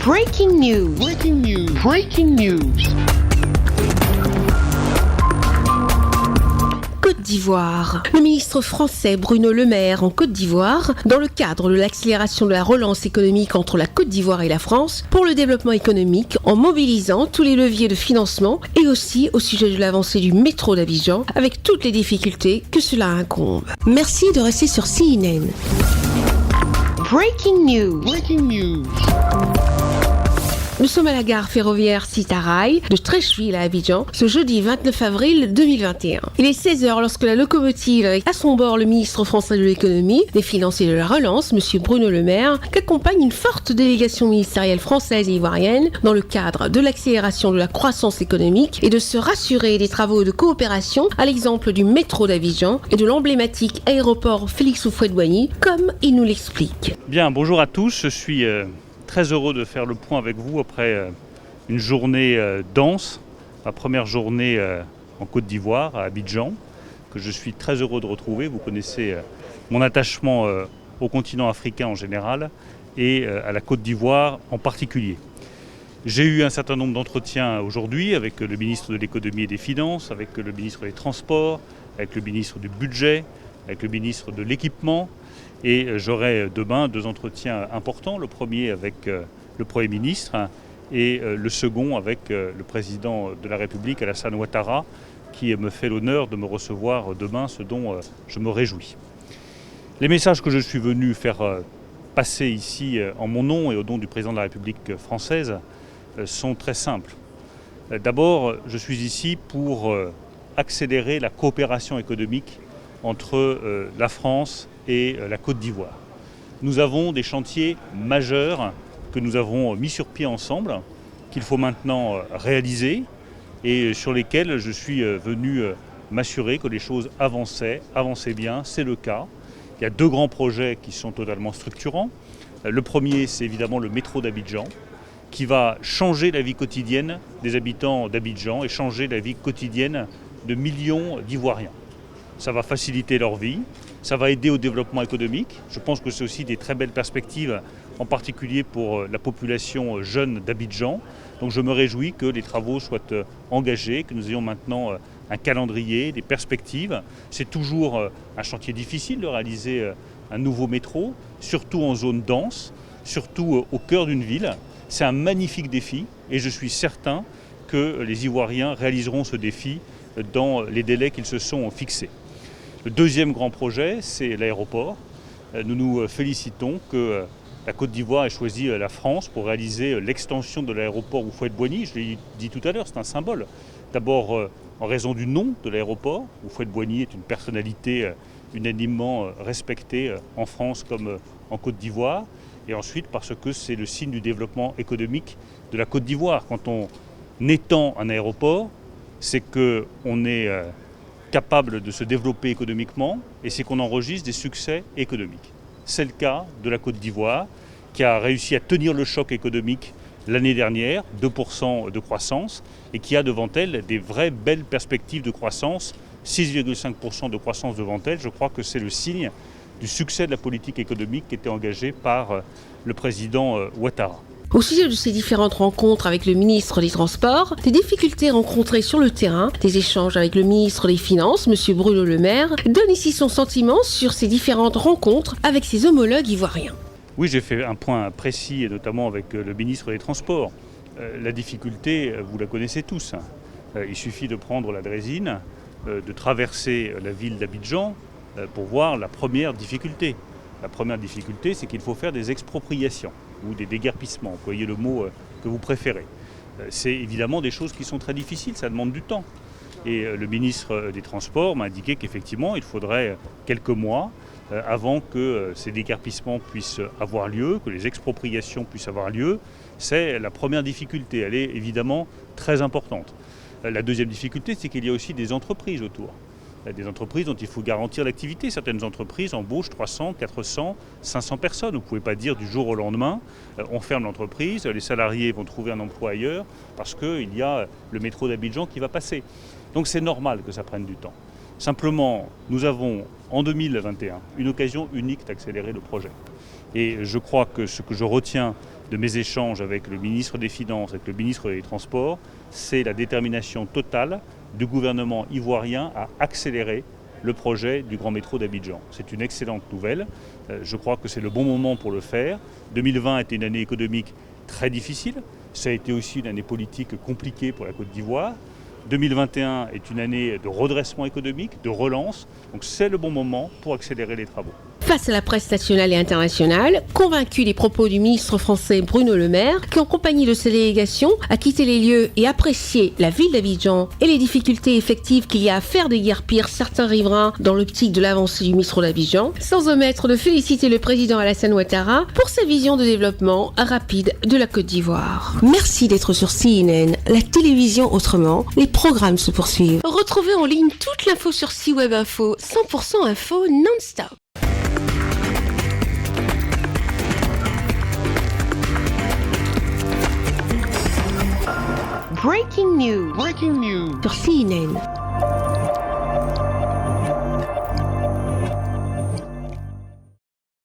Breaking news. Breaking news. Breaking news. Côte d'Ivoire. Le ministre français Bruno Le Maire en Côte d'Ivoire, dans le cadre de l'accélération de la relance économique entre la Côte d'Ivoire et la France, pour le développement économique, en mobilisant tous les leviers de financement et aussi au sujet de l'avancée du métro d'Abidjan, avec toutes les difficultés que cela incombe. Merci de rester sur CNN. Breaking news. Breaking news. Nous sommes à la gare ferroviaire Sitaraï de Treichville à Abidjan ce jeudi 29 avril 2021. Il est 16h lorsque la locomotive avec à son bord le ministre français de l'économie, des finances et de la relance, M. Bruno Le Maire, qu'accompagne une forte délégation ministérielle française et ivoirienne dans le cadre de l'accélération de la croissance économique et de se rassurer des travaux de coopération à l'exemple du métro d'Abidjan et de l'emblématique aéroport Félix Houphouët-Boigny, comme il nous l'explique. Bien, bonjour à tous, je suis très heureux de faire le point avec vous après une journée dense, ma première journée en Côte d'Ivoire, à Abidjan, que je suis très heureux de retrouver. Vous connaissez mon attachement au continent africain en général et à la Côte d'Ivoire en particulier. J'ai eu un certain nombre d'entretiens aujourd'hui avec le ministre de l'économie et des finances, avec le ministre des transports, avec le ministre du budget, avec le ministre de l'équipement. Et j'aurai demain 2 entretiens importants, le premier avec le Premier ministre et le second avec le président de la République, Alassane Ouattara, qui me fait l'honneur de me recevoir demain, ce dont je me réjouis. Les messages que je suis venu faire passer ici en mon nom et au nom du président de la République française sont très simples. D'abord, je suis ici pour accélérer la coopération économique entre la France et la Côte d'Ivoire. Nous avons des chantiers majeurs que nous avons mis sur pied ensemble, qu'il faut maintenant réaliser et sur lesquels je suis venu m'assurer que les choses avançaient bien, c'est le cas. Il y a 2 grands projets qui sont totalement structurants. Le premier, c'est évidemment le métro d'Abidjan, qui va changer la vie quotidienne des habitants d'Abidjan et changer la vie quotidienne de millions d'Ivoiriens. Ça va faciliter leur vie, ça va aider au développement économique. Je pense que c'est aussi des très belles perspectives, en particulier pour la population jeune d'Abidjan. Donc je me réjouis que les travaux soient engagés, que nous ayons maintenant un calendrier, des perspectives. C'est toujours un chantier difficile de réaliser un nouveau métro, surtout en zone dense, surtout au cœur d'une ville. C'est un magnifique défi et je suis certain que les Ivoiriens réaliseront ce défi dans les délais qu'ils se sont fixés. Le deuxième grand projet, c'est l'aéroport. Nous nous félicitons que la Côte d'Ivoire ait choisi la France pour réaliser l'extension de l'aéroport Houphouët-Boigny. Je l'ai dit tout à l'heure, c'est un symbole. D'abord en raison du nom de l'aéroport. Houphouët-Boigny est une personnalité unanimement respectée en France comme en Côte d'Ivoire. Et ensuite parce que c'est le signe du développement économique de la Côte d'Ivoire. Quand on étend un aéroport, c'est qu'on est capable de se développer économiquement et c'est qu'on enregistre des succès économiques. C'est le cas de la Côte d'Ivoire qui a réussi à tenir le choc économique l'année dernière, 2% de croissance, et qui a devant elle des vraies belles perspectives de croissance, 6,5% de croissance devant elle. Je crois que c'est le signe du succès de la politique économique qui était engagée par le président Ouattara. Au sujet de ces différentes rencontres avec le ministre des Transports, des difficultés rencontrées sur le terrain, des échanges avec le ministre des Finances, M. Bruno Le Maire, donne ici son sentiment sur ces différentes rencontres avec ses homologues ivoiriens. Oui, j'ai fait un point précis, et notamment avec le ministre des Transports. La difficulté, vous la connaissez tous. Il suffit de prendre la Drésine, de traverser la ville d'Abidjan pour voir la première difficulté. La première difficulté, c'est qu'il faut faire des expropriations ou des déguerpissements, employez le mot que vous préférez. C'est évidemment des choses qui sont très difficiles, ça demande du temps. Et le ministre des Transports m'a indiqué qu'effectivement, il faudrait quelques mois avant que ces déguerpissements puissent avoir lieu, que les expropriations puissent avoir lieu. C'est la première difficulté, elle est évidemment très importante. La deuxième difficulté, c'est qu'il y a aussi des entreprises autour. Des entreprises dont il faut garantir l'activité. Certaines entreprises embauchent 300, 400, 500 personnes. Vous ne pouvez pas dire du jour au lendemain, on ferme l'entreprise, les salariés vont trouver un emploi ailleurs parce qu'il y a le métro d'Abidjan qui va passer. Donc c'est normal que ça prenne du temps. Simplement, nous avons en 2021 une occasion unique d'accélérer le projet. Et je crois que ce que je retiens de mes échanges avec le ministre des Finances, avec le ministre des Transports, c'est la détermination totale du gouvernement ivoirien à accélérer le projet du grand métro d'Abidjan. C'est une excellente nouvelle. Je crois que c'est le bon moment pour le faire. 2020 était une année économique très difficile. Ça a été aussi une année politique compliquée pour la Côte d'Ivoire. 2021 est une année de redressement économique, de relance. Donc c'est le bon moment pour accélérer les travaux. Face à la presse nationale et internationale, convaincu des propos du ministre français Bruno Le Maire, qui en compagnie de sa délégation a quitté les lieux et apprécié la ville d'Abidjan et les difficultés effectives qu'il y a à faire déguerpir certains riverains dans l'optique de l'avancée du métro d'Abidjan, sans omettre de féliciter le président Alassane Ouattara pour sa vision de développement rapide de la Côte d'Ivoire. Merci d'être sur CNN, la télévision autrement. Les programmes se poursuivent. Retrouvez en ligne toute l'info sur C-Web Info, 100% info non-stop. Breaking news. Sur CNN.